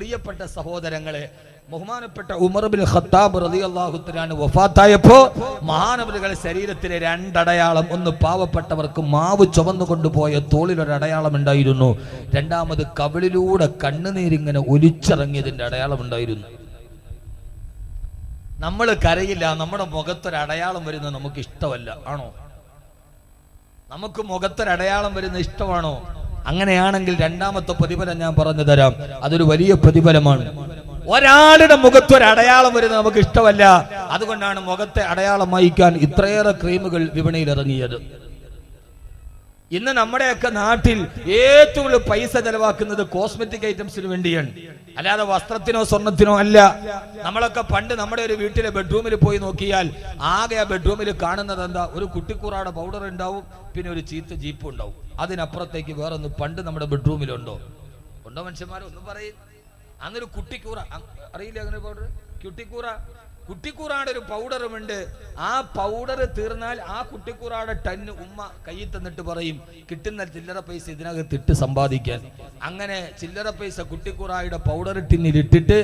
പ്രിയപ്പെട്ട സഹോദരങ്ങളെ, ബഹുമാനപ്പെട്ട ഉമർ ബിൻ ഖത്താബ് റളിയല്ലാഹു തആല വഫാത്തായപ്പോൾ മഹാനവറുകളുടെ ശരീരത്തിലെ രണ്ടടയാളം, ഒന്ന് പാവപ്പെട്ടവർക്ക് മാവ് ചുമന്നുകൊണ്ടുപോയ തോളിലൊരടയാളം ഉണ്ടായിരുന്നു, രണ്ടാമത് കവിളിലൂടെ കണ്ണുനീരിങ്ങനെ ഒലിച്ചിറങ്ങിയതിന്റെ അടയാളം ഉണ്ടായിരുന്നു. നമ്മൾ കരയില്ല, നമ്മുടെ മുഖത്തൊരടയാളം വരുന്നത് നമുക്ക് ഇഷ്ടമല്ല, ആണോ? നമുക്ക് മുഖത്തൊരടയാളം വരുന്നത് ഇഷ്ടമാണോ? അങ്ങനെയാണെങ്കിൽ രണ്ടാമത്തെ പ്രതിഫലം ഞാൻ പറഞ്ഞു തരാം, അതൊരു വലിയ പ്രതിഫലമാണ്. ഒരാളുടെ മുഖത്തൊരടയാളം വരുന്നത് നമുക്ക് ഇഷ്ടമല്ല, അതുകൊണ്ടാണ് മുഖത്തെ അടയാളം മായ്ക്കാൻ ഇത്രയേറെ ക്രീമുകൾ വിപണിയിൽ ഇറങ്ങിയത്. ഇന്ന് നമ്മുടെയൊക്കെ നാട്ടിൽ ഏറ്റവും കൂടുതൽ പൈസ ചെലവാക്കുന്നത് കോസ്മെറ്റിക് ഐറ്റംസിന് വേണ്ടിയാണ്, അല്ലാതെ വസ്ത്രത്തിനോ സ്വർണത്തിനോ അല്ല. നമ്മളൊക്കെ പണ്ട് നമ്മുടെ ഒരു വീട്ടിലെ ബെഡ്റൂമിൽ പോയി നോക്കിയാൽ ആകെ ആ ബെഡ്റൂമിൽ കാണുന്നത് എന്താ? ഒരു കുട്ടിക്കൂറാടെ പൗഡർ ഉണ്ടാവും, പിന്നെ ഒരു ചീത്ത ജീപ്പ് ഉണ്ടാവും. അതിനപ്പുറത്തേക്ക് വേറൊന്ന് പണ്ട് നമ്മുടെ ബെഡ്റൂമിലുണ്ടോ? ഉണ്ടോ മനുഷ്യന്മാരൊന്നും പറയും? അന്നൊരു കുട്ടിക്കൂറ അറിയില്ല, അങ്ങനെ പൗഡർ കുട്ടിക്കൂറാടെ ഒരു പൗഡറുമുണ്ട്. ആ പൗഡർ തീർന്നാൽ ആ കുട്ടിക്കൂറാടെ ടന്ന് ഉമ്മ കയ്യിൽ തന്നിട്ട് പറയും, കിട്ടുന്ന ചില്ലറ പൈസ ഇതിനകത്ത് ഇട്ട് സമ്പാദിക്കാൻ. അങ്ങനെ ചില്ലറ പൈസ കുട്ടിക്കൂറായുടെ പൗഡർ ടിന്നിലിട്ടിട്ട്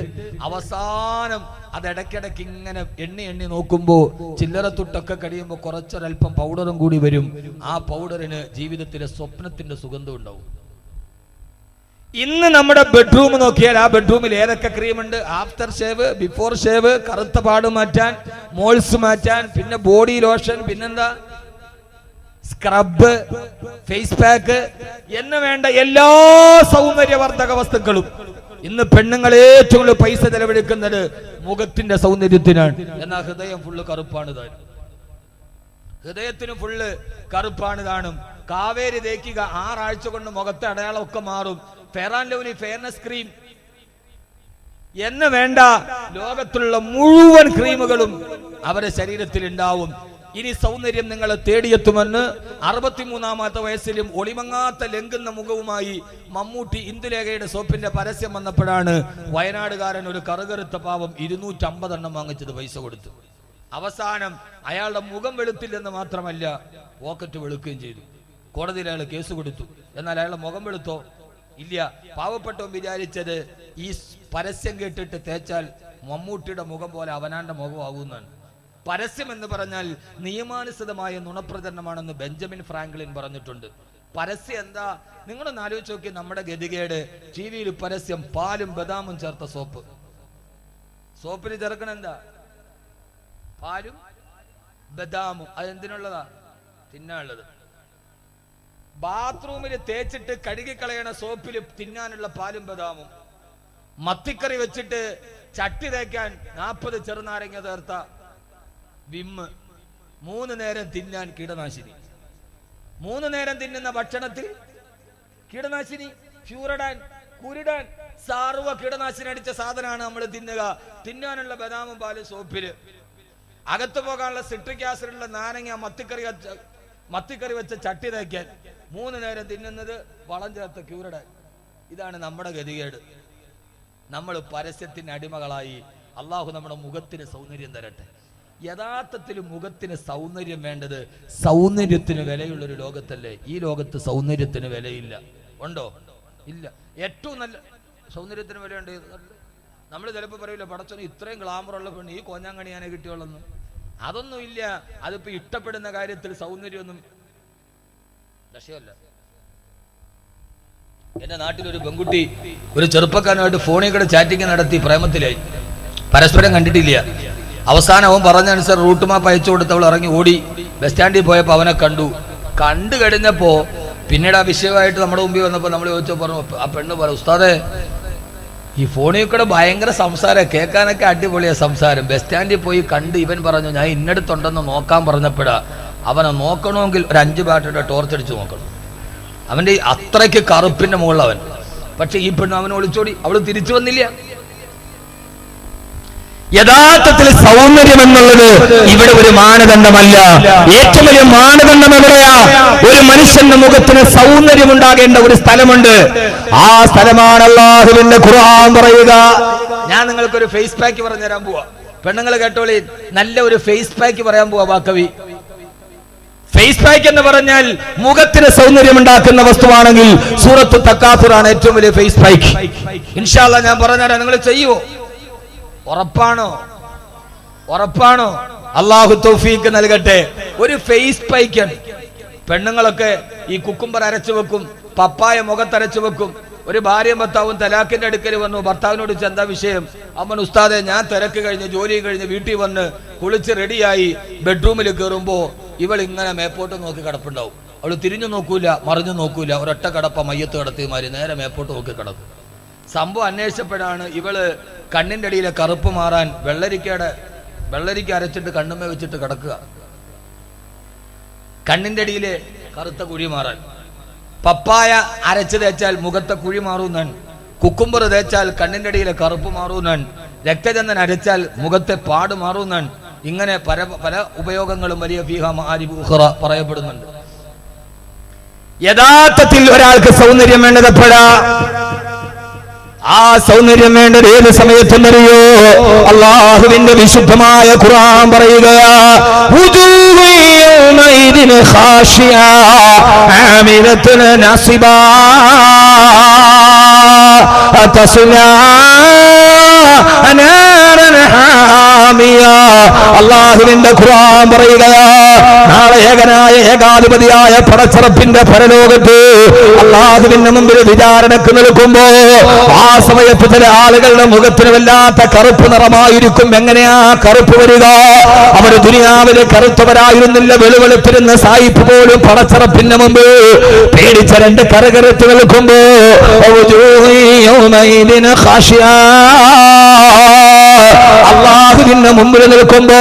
അവസാനം അത് ഇടയ്ക്കിടയ്ക്ക് ഇങ്ങനെ എണ്ണി നോക്കുമ്പോൾ ചില്ലറ തുട്ടൊക്കെ കഴിയുമ്പോൾ കുറച്ചൊരൽപ്പം പൗഡറും കൂടി വരും. ആ പൗഡറിന് ജീവിതത്തിലെ സ്വപ്നത്തിന്റെ സുഗന്ധം ഉണ്ടാവും. ഇന്ന് നമ്മുടെ ബെഡ്റൂം നോക്കിയാൽ ആ ബെഡ്റൂമിൽ ഏതൊക്കെ ക്രീമുണ്ട്? ആഫ്റ്റർ ഷേവ്, ബിഫോർ ഷേവ്, കറുത്ത പാട് മാറ്റാൻ, മോൾസ് മാറ്റാൻ, പിന്നെ ബോഡി ലോഷൻ, പിന്നെന്താ സ്ക്രബ്, ഫേസ് പാക്ക് എന്ന് വേണ്ട എല്ലാ സൗന്ദര്യവർദ്ധക വസ്തുക്കളും. ഇന്ന് പെണ്ണുങ്ങൾ ഏറ്റവും കൂടുതൽ പൈസ ചെലവഴിക്കുന്നത് മുഖത്തിന്റെ സൗന്ദര്യത്തിനാണ്. എന്നാൽ ഹൃദയം ഫുള്ള് കറുപ്പാണ് താനും, ഹൃദയത്തിന് ഫുള്ള് കറുപ്പാണ് താനും. കാവേരി തേക്കുക, 6 ആഴ്ച കൊണ്ട് മുഖത്തെ അടയാളമൊക്കെ മാറും. Fair and lovely fairness cream എന്ന് വേണ്ട ലോകത്തുള്ള മുഴുവൻ ക്രീമുകളും അവരുടെ ശരീരത്തിൽ ഉണ്ടാവും. ഇനി സൗന്ദര്യം നിങ്ങളെ തേടിയെത്തുമെന്ന് 63-ാമത്തെ വയസ്സിലും ഒളിമങ്ങാത്ത ലംഘുന്ന മുഖവുമായി മമ്മൂട്ടി ഇന്ദുലേഖയുടെ സോപ്പിന്റെ പരസ്യം വന്നപ്പോഴാണ് വയനാടുകാരൻ ഒരു കറുകറുത്ത പാവം 250 എണ്ണം വാങ്ങിച്ചത് പൈസ കൊടുത്തു. അവസാനം അയാളുടെ മുഖം വെളുത്തില്ലെന്ന് മാത്രമല്ല, പോക്കറ്റ് വെളുക്കുകയും ചെയ്തു. കോടതിയിൽ അയാൾ കേസ് കൊടുത്തു. എന്നാൽ അയാളുടെ മുഖം വെളുത്തോ? ഇല്ല. പാവപ്പെട്ടവൻ വിചാരിച്ചത് ഈ പരസ്യം കേട്ടിട്ട് തേച്ചാൽ മമ്മൂട്ടിയുടെ മുഖം പോലെ അവനാന്റെ മുഖമാകുന്നതാണ്. പരസ്യം എന്ന് പറഞ്ഞാൽ നിയമാനുസൃതമായ നുണപ്രചരണമാണെന്ന് ബെഞ്ചമിൻ ഫ്രാങ്ക്ലിൻ പറഞ്ഞിട്ടുണ്ട്. പരസ്യം എന്താ? നിങ്ങളൊന്ന് ആലോചിച്ച് നോക്കി, നമ്മുടെ ഗതികേട്. ടി വിയിൽ പരസ്യം, പാലും ബദാമും ചേർത്ത സോപ്പ്. സോപ്പിന് ചേർക്കണ എന്താ? പാലും ബദാമും. അതെന്തിനുള്ളതാ? തിന്നാനുള്ളത്. ബാത്റൂമിൽ തേച്ചിട്ട് കഴുകിക്കളയണ സോപ്പിൽ തിന്നാനുള്ള പാലും ബദാമും. മത്തിക്കറി വെച്ചിട്ട് ചട്ടി തേക്കാൻ 40 ചെറുനാരങ്ങ ചേർത്ത വിമ്മ്. 3 നേരം തിന്നാൻ കീടനാശിനി. 3 നേരം തിന്നുന്ന ഭക്ഷണത്തിൽ കീടനാശിനി, ഫ്യൂറഡാൻ, കുരുടാൻ, സർവ്വ കീടനാശിനി അടിച്ച സാധനമാണ് നമ്മൾ തിന്നുക. തിന്നാനുള്ള ബദാമും പാലും സോപ്പില്. അകത്തു പോകാനുള്ള സിട്രിക് ആസിഡുള്ള നാരങ്ങ മത്തിക്കറി വെച്ച ചട്ടി തേക്കാൻ. 3 നേരം തിന്നുന്നത് വളം ചേർത്ത ക്യൂറഡാൻ. ഇതാണ് നമ്മുടെ ഗതികേട്. നമ്മൾ പരസ്യത്തിന് അടിമകളായി. അള്ളാഹു നമ്മുടെ മുഖത്തിന് സൗന്ദര്യം തരട്ടെ. യഥാർത്ഥത്തിൽ മുഖത്തിന് സൗന്ദര്യം വേണ്ടത് സൗന്ദര്യത്തിന് വിലയുള്ളൊരു ലോകത്തല്ലേ. ഈ ലോകത്ത് സൗന്ദര്യത്തിന് വിലയില്ല. ഉണ്ടോ? ഇല്ല. ഏറ്റവും നല്ല സൗന്ദര്യത്തിന് വിലയുണ്ട്. നമ്മൾ ചിലപ്പോൾ പറയില്ല, പടച്ചോന് ഇത്രയും ഗ്ലാമറുള്ള പെണ്ണ് ഈ കോഞ്ഞാങ്കണിയാനെ കിട്ടിയോളെന്ന്. അതൊന്നും ഇല്ല. അതിപ്പോ ഇഷ്ടപ്പെടുന്ന കാര്യത്തിൽ സൗന്ദര്യമൊന്നും ലക്ഷ്യമല്ല. എന്റെ നാട്ടിലൊരു പെൺകുട്ടി ഒരു ചെറുപ്പക്കാരനായിട്ട് ഫോണിൽ കൂടെ ചാറ്റിങ് നടത്തി പ്രേമത്തിലായി. പരസ്പരം കണ്ടിട്ടില്ല. അവസാനം അവൻ പറഞ്ഞനുസരിച്ച് റൂട്ട് മാപ്പ് അയച്ചു കൊടുത്തവൾ ഇറങ്ങി ഓടി. ബസ് സ്റ്റാൻഡിൽ പോയപ്പോൾ അവനെ കണ്ടു കഴിഞ്ഞപ്പോ പിന്നീട് ആ വിഷയമായിട്ട് നമ്മുടെ മുമ്പിൽ വന്നപ്പോൾ നമ്മൾ ചോദിച്ചോ പറഞ്ഞു, ആ പെണ്ണ് പറ, ഉസ്താദേ ഈ ഫോണിൽ കൂടെ ഭയങ്കര സംസാരം, കേൾക്കാനൊക്കെ അടിപൊളിയാ സംസാരം. ബസ് സ്റ്റാൻഡിൽ പോയി കണ്ട് ഇവൻ പറഞ്ഞു ഞാൻ ഇന്നടുത്തുണ്ടെന്ന് നോക്കാൻ പറഞ്ഞപ്പോഴാ അവനെ നോക്കണമെങ്കിൽ ഒരു 5 ബാറ്ററിയുടെ ടോർച്ച് അടിച്ച് നോക്കണം. അവന്റെ അത്രയ്ക്ക് കറുപ്പിന്റെ മുകളിലവൻ. പക്ഷെ ഈ പെണ്ണ് അവനെ ഒളിച്ചോടി. അവള് തിരിച്ചു വന്നില്ല. യഥാർത്ഥത്തിൽ സൗന്ദര്യം എന്നുള്ളത് ഇവിടെ ഒരു മാനദണ്ഡമല്ല. ഏറ്റവും വലിയ മാനദണ്ഡം എവിടെയാ? ഒരു മനുഷ്യന്റെ മുഖത്തിന് സൗന്ദര്യം ഉണ്ടാകേണ്ട ഒരു സ്ഥലമുണ്ട്. ആ സ്ഥലമാണ് അല്ലാഹുവിന്റെ ഖുർആൻ പറയുക. ഞാൻ നിങ്ങൾക്കൊരു ഫേസ് പാക്ക് പറഞ്ഞു തരാൻ പോവാ. പെണ്ണുങ്ങൾ കേട്ടോളി, നല്ല ഒരു ഫേസ് പാക്ക് പറയാൻ പോവാ വാക്കവി. ഫേസ് പാക്ക് എന്ന് പറഞ്ഞാൽ മുഖത്തിന് സൗന്ദര്യം ഉണ്ടാക്കുന്ന വസ്തുവാണെങ്കിൽ സൂറത്ത് തക്കാസുറാണ് ഏറ്റവും വലിയ ഫേസ് പാക്ക്. ഇൻഷാ അല്ലാഹ് ഞാൻ പറഞ്ഞുതരാം, നിങ്ങൾ ചെയ്യുവോ? ഉറപ്പാണോ? അള്ളാഹു തൗഫീഖ് നൽകട്ടെ. ഒരു ഫേസ് പാക്കാണ്. പെണ്ണുങ്ങളൊക്കെ ഈ കുക്കുംബർ അരച്ചു വെക്കും, പപ്പായ മുഖത്തരച്ചു വെക്കും. ഒരു ഭാര്യയും ഭർത്താവും തലാഖിന്റെ അടുക്കൽ വന്നു. ഭർത്താവിനോട് എന്താ വിഷയം? അമ്മൻ ഉസ്താദെ, ഞാൻ തിരക്ക് കഴിഞ്ഞ് ജോലി കഴിഞ്ഞ് വീട്ടിൽ വന്ന് കുളിച്ച് റെഡിയായി ബെഡ്റൂമിൽ കയറുമ്പോ ഇവൾ ഇങ്ങനെ മേപ്പോട്ട് നോക്കി കിടപ്പുണ്ടാവും. അവള് തിരിഞ്ഞു നോക്കൂല, മറിഞ്ഞു നോക്കൂല, ഒരൊറ്റ കിടപ്പ മയ്യത്ത് കിടത്തിമാര് നേരെ മേപ്പോട്ട് നോക്കി കിടക്കും. സംഭവം അന്വേഷിച്ചപ്പോഴാണ് ഇവള് കണ്ണിന്റെ അടിയിലെ കറുപ്പ് മാറാൻ വെള്ളരിക്ക അരച്ചിട്ട് കണ്ണുമ്മ വെച്ചിട്ട് കിടക്കുക. കണ്ണിന്റെ അടിയിലെ കറുത്ത കുഴി മാറാൻ. പപ്പായ അരച്ച് തേച്ചാൽ മുഖത്തെ കുഴി മാറുന്നാണ്. കുക്കുംബർ തേച്ചാൽ കണ്ണിന്റെ അടിയിലെ കറുപ്പ് മാറുന്നാണ്. രക്തചന്ദൻ അരച്ചാൽ മുഖത്തെ പാട് മാറുന്നാണ്. ഇങ്ങനെ പല ഉപയോഗങ്ങളും വലിയ ഫീഹ മആരിബ് ഉഖറ പറയപ്പെടുന്നുണ്ട്. യഥാർത്ഥത്തിൽ ഒരാൾക്ക് സൗന്ദര്യം വേണ്ടത് എപ്പോഴാ? ആ സൗന്ദര്യം വേണ്ടത് ഏത് സമയത്തെന്നറിയോ? അള്ളാഹുവിന്റെ വിശുദ്ധമായ ഖുർആൻ പറയുകയാ, അള്ളാഹുവിന്റെ ഖുർആൻ പറയുകയാ, നാളെ ഏകനായ ഏകാധിപതിയായ പടച്ചറപ്പിന്റെ പരലോകത്ത് അള്ളാഹുവിന്റെ മുമ്പിൽ വിചാരണക്ക് നിൽക്കുമ്പോ ആ സമയത്ത് ചില ആളുകളുടെ മുഖത്തിന് വല്ലാത്ത കറുപ്പ് നിറമായിരിക്കും. എങ്ങനെയാ കറുപ്പ് വരിക? അവർ ദുനിയാവിലെ കറുത്തവരായിരുന്നില്ല. വെളുവെളുത്തിരുന്ന സായിപ്പ് പോലും പടച്ചറപ്പിന്റെ മുമ്പ് പേടിച്ച രണ്ട് കരകരത്ത് നിൽക്കുമ്പോ അള്ളാഹുവിന്റെ മുമ്പിൽ നിൽക്കുമ്പോ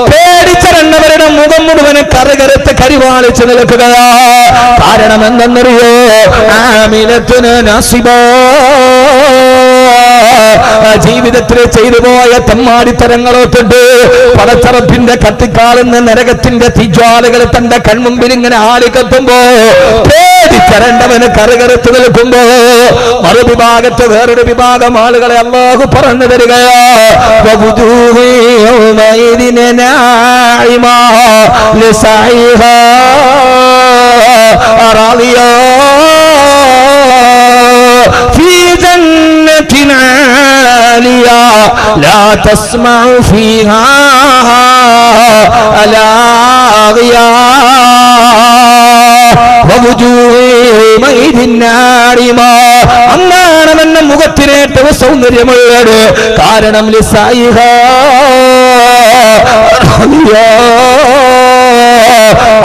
പേടിച്ചവരുടെ മുഖം മുഴുവൻ കരകരത്ത് കരിവാളിച്ച് നിൽക്കുകയാ. കാരണം എന്തെന്നറിയോ? ആമിലത്തുന നസിബാ, ജീവിതത്തിൽ ചെയ്തു പോയ തെമ്മാടിത്തരങ്ങളോട്ടുണ്ട് പടച്ചറപ്പിന്റെ കത്തിക്കാളുന്ന നരകത്തിന്റെ തീജ്വാലകൾ തന്റെ കൺമുമ്പിൽ ഇങ്ങനെ ആളിക്കത്തുമ്പോ പേടിച്ചരണ്ടവന് കറുകറുത്ത് നിൽക്കുമ്പോ മറുവിഭാഗത്ത് വേറൊരു വിഭാഗം ആളുകളെ അല്ലാഹു പറഞ്ഞു തരികയാ, لا تسمع فيها لاغيا ووجوه يومئذ ناعمة. അന്നാണ് എന്ന മുഖത്തിനേറ്റവും സൗന്ദര്യമുള്ളത്. കാരണം ലിസായിഹാ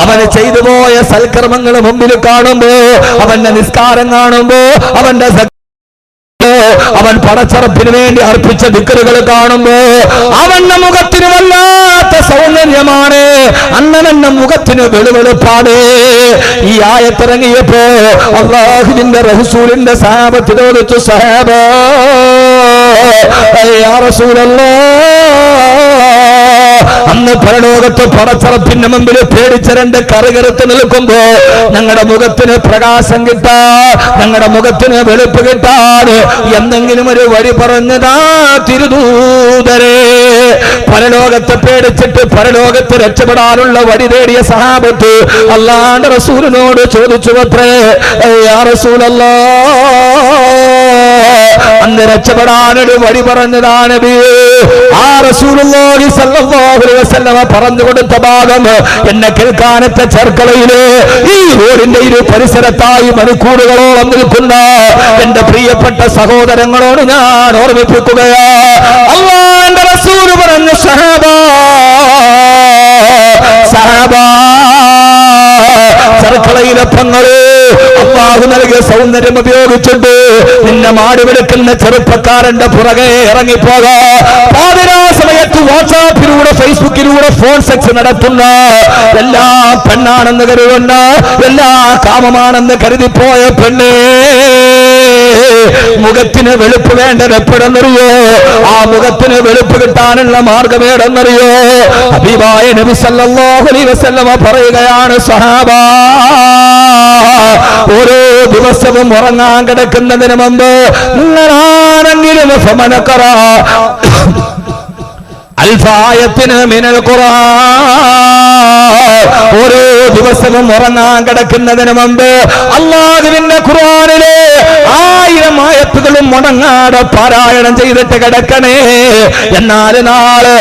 അവന് ചെയ്തു പോയ സൽക്കർമ്മങ്ങൾ മുമ്പിൽ കാണുമ്പോ, അവന്റെ നിസ്കാരം കാണുമ്പോ, അവൻ പടച്ചറപ്പിന് വേണ്ടി അർപ്പിച്ച ദിക്റുകൾ കാണുമ്പോ അവന്റെ മുഖത്തിന് വല്ലാത്ത സൗന്ദര്യമാണ്. അന്നവന്റെ മുഖത്തിന് വെളുവെളുപ്പാണ്. ഈ ആയത്തിറങ്ങിയപ്പോ അല്ലാഹുവിന്റെ റസൂലിന്റെ സഹാബത്ത് ചോദിച്ചു, സഹാബാ യാ റസൂലല്ലാഹ്, അന്ന് പരലോകത്ത് പടച്ചറപ്പിന്റെ മുമ്പിൽ പേടിച്ച രണ്ട് കറുകറുത്ത് നിൽക്കുമ്പോ ഞങ്ങളുടെ മുഖത്തിന് പ്രകാശം കിട്ടാൻ, ഞങ്ങളുടെ മുഖത്തിന് വെളുപ്പ് കിട്ടാൻ എന്തെങ്കിലും ഒരു വഴി പറഞ്ഞതാ തിരുദൂതരെ. പരലോകത്തെ പേടിച്ചിട്ട് പരലോകത്ത് രക്ഷപ്പെടാനുള്ള വഴി തേടിയ സഹാബത്ത് അല്ലാഹുവിന്റെ റസൂലിനോട് ചോദിച്ചു, അത്രേ യാ റസൂലല്ലാഹ്, അന്ന് രക്ഷപ്പെടാനൊരു വഴി പറഞ്ഞതാണ് നബിയേ. ആ റസൂലുള്ളാഹി സ്വല്ലല്ലാഹു അലൈഹി വസല്ലമ പറഞ്ഞു കൊടുത്ത ഭാഗം എന്നെ കേൾക്കാനത്ത ചെർക്കളയില് ഈ റോഡിന്റെ ഇരു പരിസരത്തായി മണിക്കൂറുകളോളം നിൽക്കുന്ന എന്റെ പ്രിയപ്പെട്ട സഹോദരങ്ങളോട് ഞാൻ ഓർമ്മിപ്പിക്കുകയാ. അല്ലാഹുവിന്റെ റസൂൽ പറഞ്ഞു, സഹാബാ ചെർക്കളയിലെ പെങ്ങള് അല്ലാഹു നൽകിയ സൗന്ദര്യം ഉപയോഗിച്ചിട്ട് നിന്നെ മാടി വിളിക്കുന്ന ചെറുപ്പക്കാരന്റെ പുറകെ ഇറങ്ങിപ്പോകാ. പാതിരാ സമയത്ത് വാട്സാപ്പിലൂടെ ഫേസ്ബുക്കിലൂടെ ഫോൺ സെക്സ് നടത്തുന്ന എല്ലാ പെണ്ണാണെന്ന് കരുതുന്ന, എല്ലാ കാമമാണെന്ന് കരുതിപ്പോയ പെണ്ണേ, മുഖത്തിന് വെളുപ്പ് വേണ്ടത് എപ്പോഴെന്നറിയോ? ആ മുഖത്തിന് വെളുപ്പ് കിട്ടാനുള്ള മാർഗം ഏടെന്നറിയോ? ഹബീബായ നബി സല്ലല്ലാഹു അലൈഹി വസല്ലമ പറയുകയാണ്, സഹാബാ, ഓരോ ദിവസവും ഉറങ്ങാൻ കിടക്കുന്നതിന് മുമ്പ് നിങ്ങളാണെങ്കിലും അൽഫായത്തിന് മിനൽ ഖുർആൻ. ഓരോ ദിവസവും ഉറങ്ങാൻ കിടക്കുന്നതിന് മുമ്പ് അല്ലാഹുവിന്റെ ഖുർആനിലെ 1000 ആയത്തുകളും മുടങ്ങാതെ പാരായണം ചെയ്തിട്ട് കിടക്കണേ. എന്നാൽ നാളെ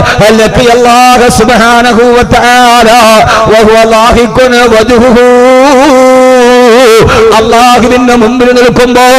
അല്ലാഹു സുബ്ഹാനഹു വ തആല വഹുവ ലാഹിഖുൻ വജ്ഹുഹു, അല്ലാഹുവിന്റെ മുമ്പിൽ നിൽക്കുമ്പോൾ